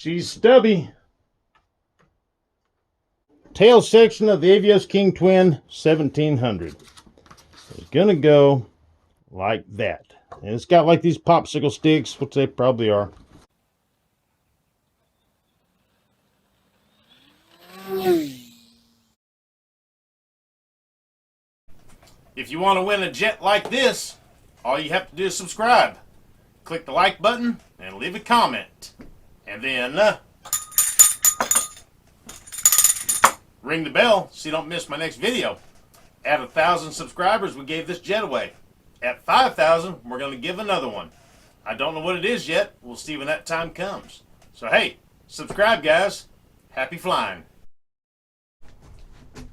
She's stubby. Tail section of the Avios King Twin 1700. It's gonna go like that. And it's got like these popsicle sticks, which they probably are. If you want to win a jet like this, all you have to do is subscribe. Click the like button and leave a comment. And then ring the bell so you don't miss my next video. At 1,000 subscribers, we gave this jet away. At 5,000, we're going to give another one. I don't know what it is yet. We'll see when that time comes. So hey, subscribe guys. Happy flying.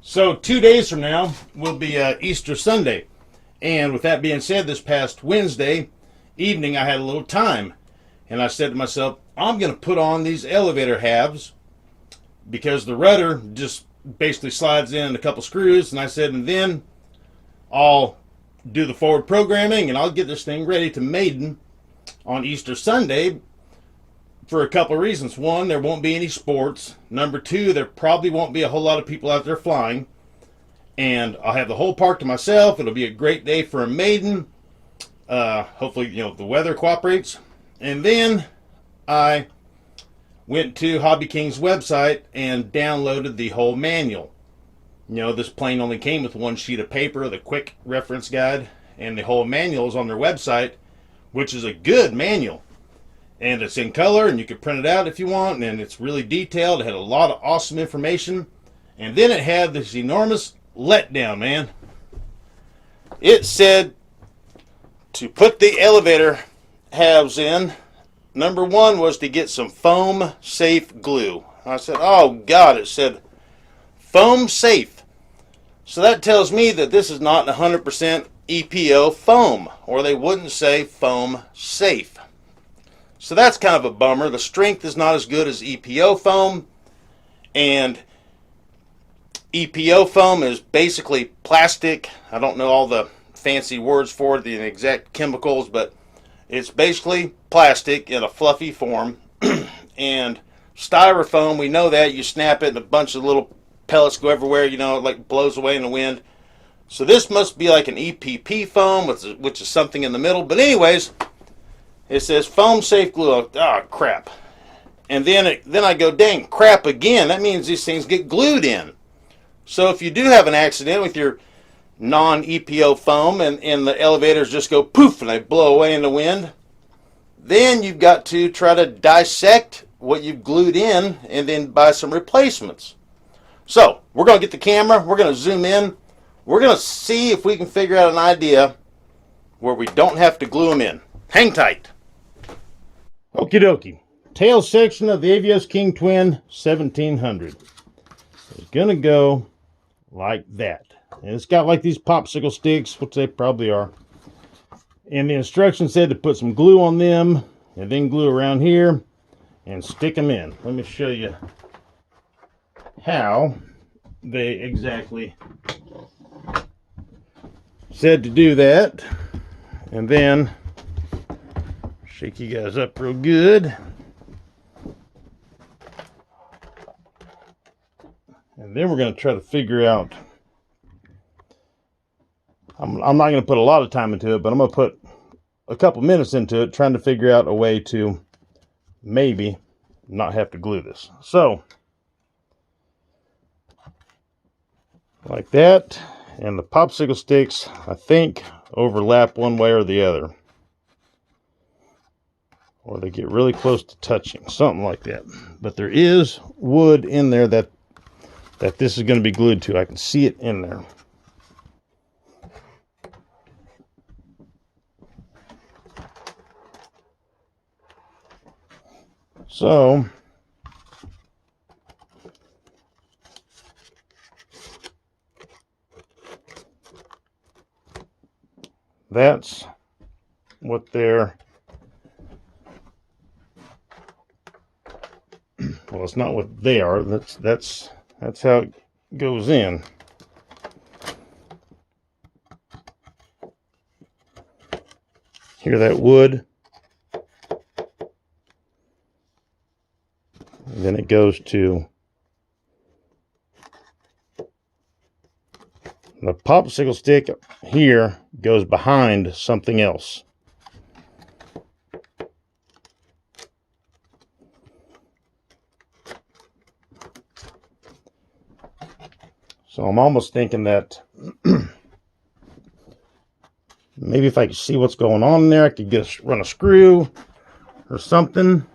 So 2 days from now will be Easter Sunday. And with that being said, this past Wednesday evening I had a little time. And I said to myself, I'm going to put on these elevator halves because the rudder just basically slides in a couple screws. And I said, and then I'll do the forward programming and I'll get this thing ready to maiden on Easter Sunday for a couple of reasons. One, there won't be any sports. Number two, there probably won't be a whole lot of people out there flying. And I'll have the whole park to myself. It'll be a great day for a maiden. Hopefully, the weather cooperates. And then I went to Hobby King's website and downloaded the whole manual. This plane only came with one sheet of paper, the quick reference guide, and the whole manual is on their website, which is a good manual. And it's in color, and you can print it out if you want, and it's really detailed. It had a lot of awesome information. And then it had this enormous letdown, man. It said to put the elevator halves in, number one was to get some foam safe glue. I said, oh God, it said foam safe. So that tells me that this is not 100% EPO foam, or they wouldn't say foam safe. So that's kind of a bummer. The strength is not as good as EPO foam, and EPO foam is basically plastic. I don't know all the fancy words for it, the exact chemicals, but it's basically plastic in a fluffy form. And styrofoam, we know that. You snap it and a bunch of little pellets go everywhere, it like blows away in the wind. So this must be like an EPP foam, which is something in the middle. But anyways, it says foam safe glue. Oh, crap. And then I go, dang, crap again. That means these things get glued in. So if you do have an accident with your non-EPO foam and the elevators just go poof and they blow away in the wind, then you've got to try to dissect what you've glued in and then buy some replacements. So we're going to get the camera. We're going to zoom in. We're going to see if we can figure out an idea where we don't have to glue them in. Hang tight. Okie dokie. Tail section of the Avios King Twin 1700. It's going to go like that. And it's got like these popsicle sticks, which they probably are. And the instructions said to put some glue on them and then glue around here and stick them in. Let me show you how they exactly said to do that. And then shake you guys up real good. And then we're going to try to figure out, I'm not going to put a lot of time into it, but I'm going to put a couple minutes into it trying to figure out a way to maybe not have to glue this. So, like that, and the popsicle sticks, I think, overlap one way or the other. Or they get really close to touching, something like that. But there is wood in there that this is going to be glued to. I can see it in there. So that's what they're, well, it's not what they are. That's how it goes in. Hear that wood? then it goes to the popsicle stick here, goes behind something else. So I'm almost thinking that maybe if I could see what's going on in there, I could run a screw or something.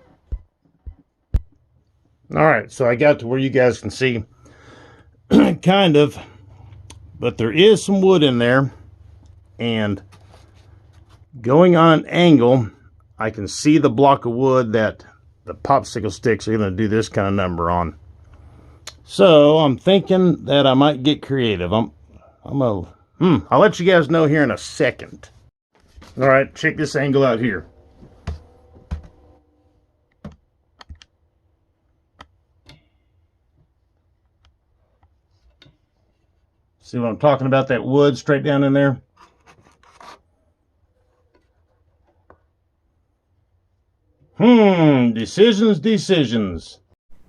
All right, so I got to where you guys can see kind of, but there is some wood in there, and going on an angle, I can see the block of wood that the popsicle sticks are going to do this kind of number on. So I'm thinking that I might get creative. I'll let you guys know here in a second. All right, check this angle out here. See what I'm talking about? That wood straight down in there. Decisions.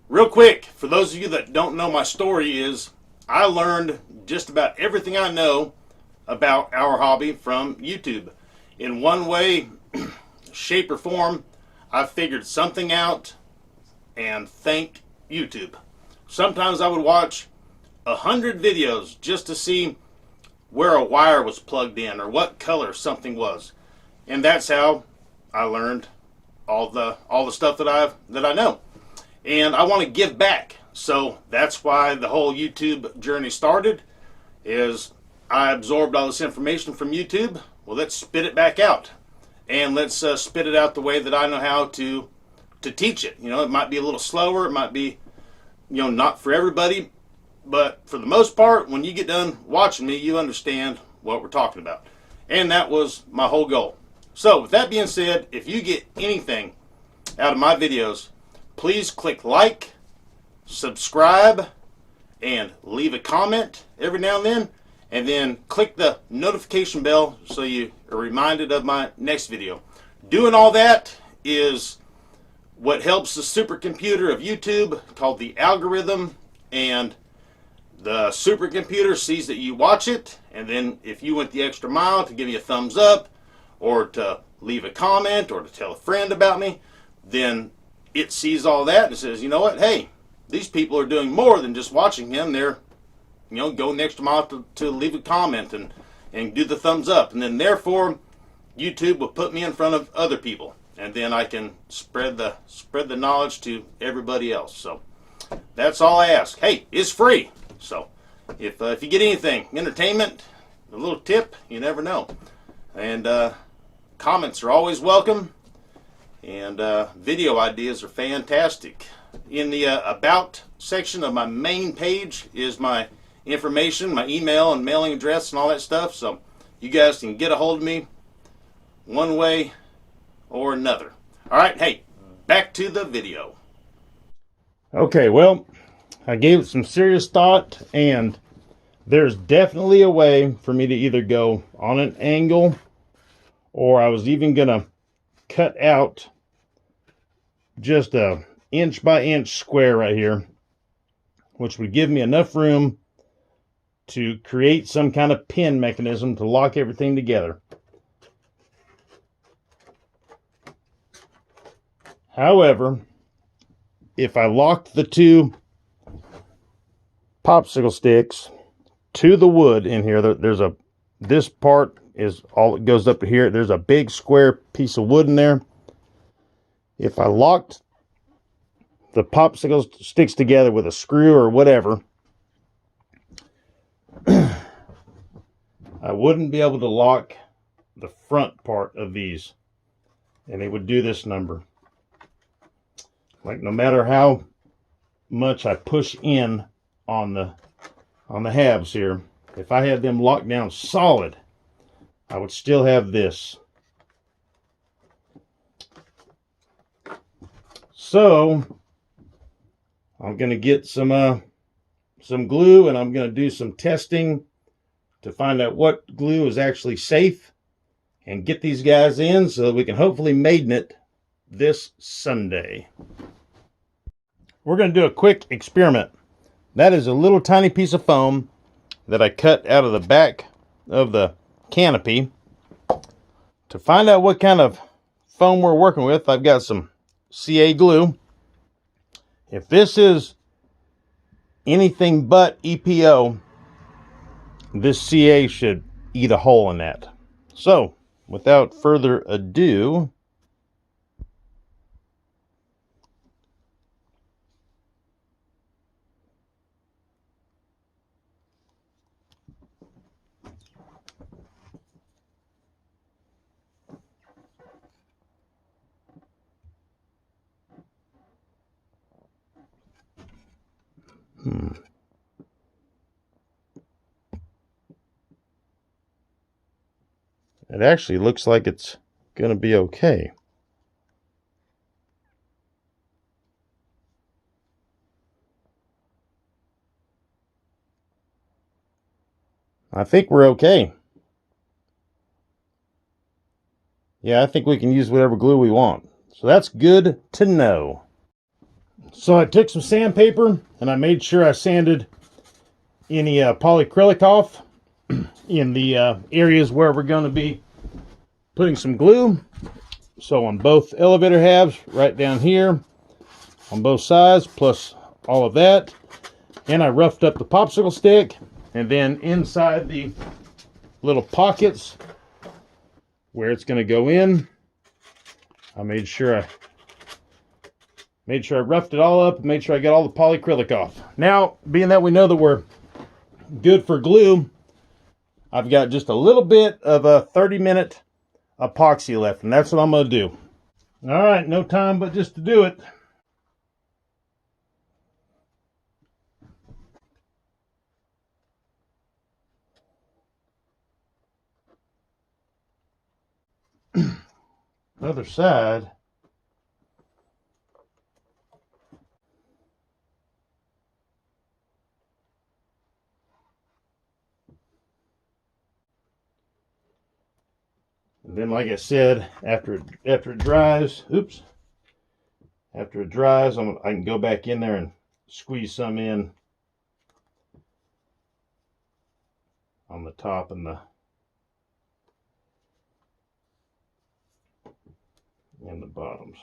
Real quick, for those of you that don't know my story, is I learned just about everything I know about our hobby from YouTube. In one way, shape, or form, I figured something out, and thank YouTube. Sometimes I would watch 100 videos just to see where a wire was plugged in or what color something was, and that's how I learned all the stuff that I know. And I want to give back, so that's why the whole YouTube journey started. Is I absorbed all this information from YouTube. Well, let's spit it back out, and let's spit it out the way that I know how to teach it. You know, it might be a little slower, it might be, you know, not for everybody, but for the most part, when you get done watching me, you understand what we're talking about. And that was my whole goal. So with that being said, if you get anything out of my videos, please click like, subscribe, and leave a comment every now and then click the notification bell so you are reminded of my next video. Doing all that is what helps the supercomputer of YouTube, called the algorithm, and the supercomputer sees that you watch it, and then if you went the extra mile to give me a thumbs up, or to leave a comment, or to tell a friend about me, then it sees all that and says, you know what, hey, these people are doing more than just watching him. They're, you know, going the extra mile to leave a comment and do the thumbs up. And then therefore, YouTube will put me in front of other people. And then I can spread the knowledge to everybody else. So that's all I ask. Hey, it's free. So if you get anything, entertainment, a little tip, you never know. And comments are always welcome. And video ideas are fantastic. In the About section of my main page is my information, my email and mailing address and all that stuff. So you guys can get a hold of me one way or another. All right, hey, back to the video. Okay, well, I gave it some serious thought, and there's definitely a way for me to either go on an angle, or I was even going to cut out just a inch by inch square right here, which would give me enough room to create some kind of pin mechanism to lock everything together. However, if I locked the two popsicle sticks to the wood in here, this part is all that goes up to here. There's a big square piece of wood in there. If I locked the popsicle sticks together with a screw or whatever, I wouldn't be able to lock the front part of these, and it would do this number. Like, no matter how much I push in on the halves here, if I had them locked down solid, I would still have this. So I'm going to get some glue, and I'm going to do some testing to find out what glue is actually safe and get these guys in so that we can hopefully maiden it this Sunday. we're going to do a quick experiment. That is a little tiny piece of foam that I cut out of the back of the canopy. To find out what kind of foam we're working with, I've got some CA glue. If this is anything but EPO, this CA should eat a hole in that. So, without further ado, it actually looks like it's going to be okay. I think we're okay. Yeah, I think we can use whatever glue we want. So that's good to know. So I took some sandpaper and I made sure I sanded any polyacrylic off in the areas where we're going to be putting some glue. So on both elevator halves, right down here, on both sides, plus all of that. And I roughed up the popsicle stick, and then inside the little pockets where it's going to go in, I made sure I roughed it all up and made sure I got all the polyacrylic off. Now, being that we know that we're good for glue, I've got just a little bit of a 30-minute epoxy left, and that's what I'm going to do. All right, no time but just to do it. Other side. And then, like I said, after it dries, after it dries, I can go back in there and squeeze some in on the top and the bottoms.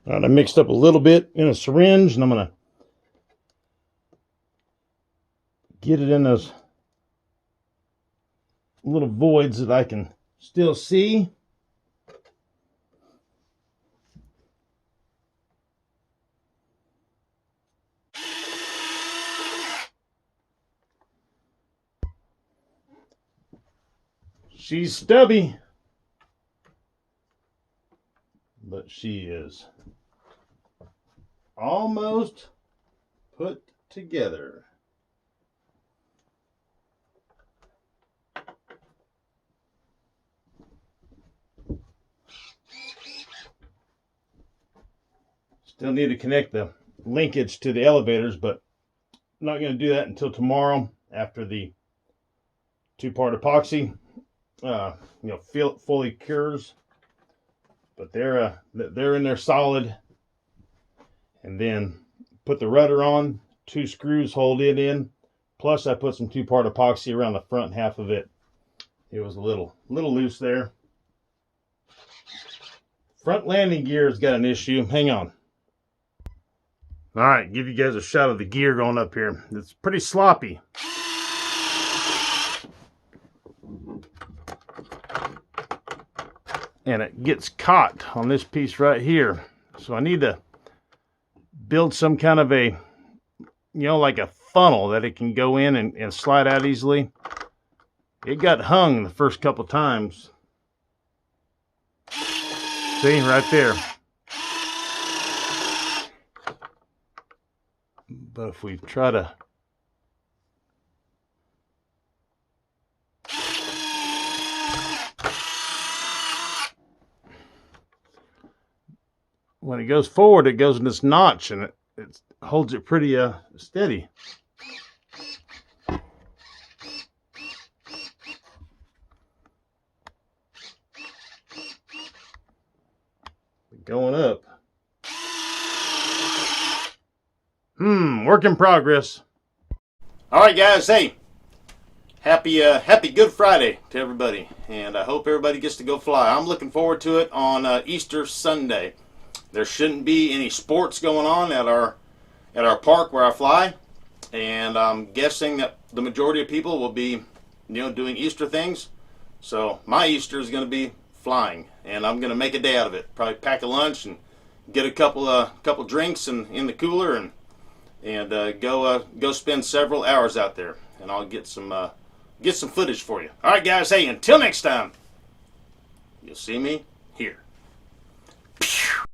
All right, I mixed up a little bit in a syringe, and I'm going to get it in those little voids that I can still see. She's stubby, but she is almost put together. Still need to connect the linkage to the elevators, but I'm not going to do that until tomorrow after the two-part epoxy fully cures. But they're in there solid. And then put the rudder on, 2 screws hold it in. Plus I put some two-part epoxy around the front half of it. It was a little loose there. Front landing gear has got an issue. Hang on. All right, give you guys a shot of the gear going up here. It's pretty sloppy. And it gets caught on this piece right here. So I need to build some kind of a, like a funnel that it can go in and slide out easily. It got hung the first couple times. See, right there. But if we try to when it goes forward, it goes in this notch, and it holds it pretty steady. Going up. Work in progress. All right, guys. Hey, happy Good Friday to everybody, and I hope everybody gets to go fly. I'm looking forward to it on Easter Sunday. There shouldn't be any sports going on at our park where I fly, and I'm guessing that the majority of people will be, doing Easter things. So my Easter is going to be flying, and I'm going to make a day out of it. Probably pack a lunch and get a couple drinks in the cooler, and go spend several hours out there, and I'll get some footage for you. All right, guys. Hey, until next time, you'll see me here.